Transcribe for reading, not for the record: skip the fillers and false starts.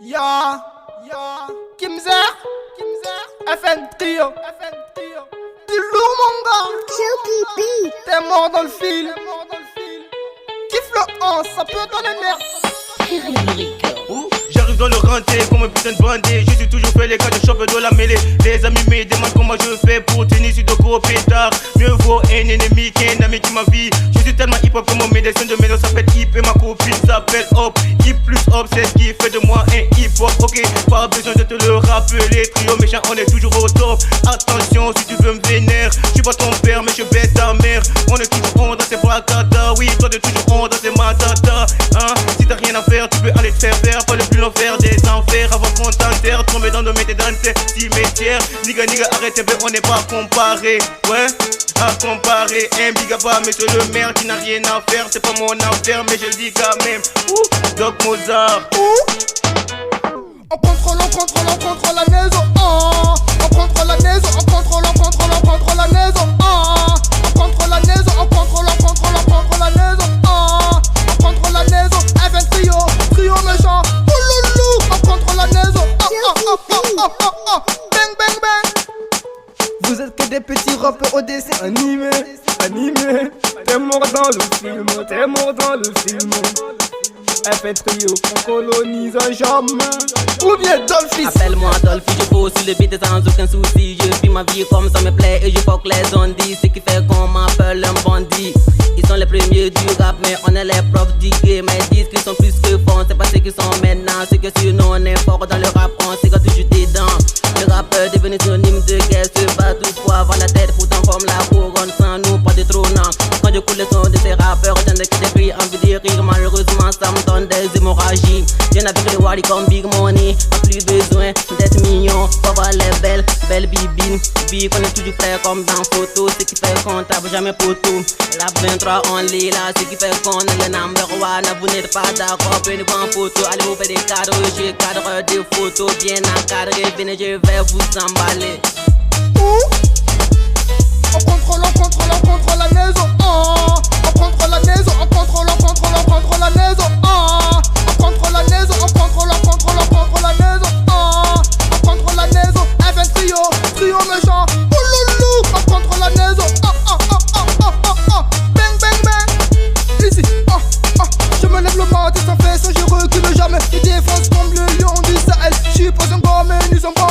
Ya, Kimzer, FN Trio, du lourd mon gars. T'es mort dans le film. Kiffe le 11, ça peut donner merde. J'arrive dans le renté comme un putain de bandit. Je suis toujours fait les gars de chope de la mêlée. Les amis me demandent comment je fais pour tenir sur de gros pétards. Mieux vaut un ennemi qu'un ami qui m'a vie. Je suis tellement hip hop que mon médecin de maison s'appelle hip et ma copine s'appelle hop. Hip plus hop, c'est ce qui fait de moi un hip hop. Ok, pas besoin de te le rappeler. Trio méchant, on est toujours au top. Attention si tu veux me vénère. Je suis pas ton père mais je baisse ta mère. On est toujours on dans ces brakata. Oui, toi de toujours on dans ces matata. Hein? Si t'as rien à faire, tu peux aller te faire faire. Pas le plus long faire des enfers avant qu'on t'enterre. Tomber dans nos métiers dans ces cimetières. Niga, arrêtez, mais on n'est pas comparé. Ouais, à comparer. Un bigaba, monsieur le maire qui n'a rien à faire. C'est pas mon affaire, mais je le dis quand même. Doc Mozart. On contrôle la maison. On contrôle la maison. On contrôle la maison. On contrôle la maison. On contrôle la maison. On contrôle la maison. FN trio méchant. Ouloulou. On contrôle la maison. Bang bang bang. Vous êtes que des petits rappeurs au dessin animé. T'es mort dans le film. FN trio, on colonise jamais. Ou bien Dolphy. Appelle-moi Dolphy, je pose sur le beat sans aucun souci. Je vis ma vie comme ça me plaît et je fuck les ondis. Ce qui fait qu'on m'appelle un bandit. Ils sont les premiers du rap mais on est les profs du game. Ils disent qu'ils sont plus que forts, c'est pas ceux qui sont maintenant. Ceux que sinon on est fort dans le rap, on sait quand toujours des dents. Le rap est devenu synonyme de guerre, se bat tous pour avoir la tête. Pourtant comme la couronne sans nous, pas de trônant. Quand je coule le son de ces rappeurs, j'en ai que des cris, envie de rire. Malheureusement ça me donne des hémorragies. Y'en a avec les wally comme Big Money. Pas plus besoin d'être mignon pour voir les belles bibines. Big on est toujours frères comme dans photo. Ce qui fait qu'on tape jamais poteau. La 23 on lit là, ce qui fait qu'on est le number one. Vous n'êtes pas d'accord, prenez-vous en photo. Allez vous faire des cadeaux, je cadre des photos bien encadrées. Venez je vais vous emballer. On contrôle la maison. On contrôle la maison. On contrôle la maison. On contrôle la maison. On contrôle la maison. On contrôle la maison. FN trio méchant. Ouloulou. On contrôle la maison. Bang bang bang. Ici. Je me lève le matin sans faire ça, je recule jamais. Je défonce comme le lion du Sahel. Je suis pas un gars mais nous sommes pas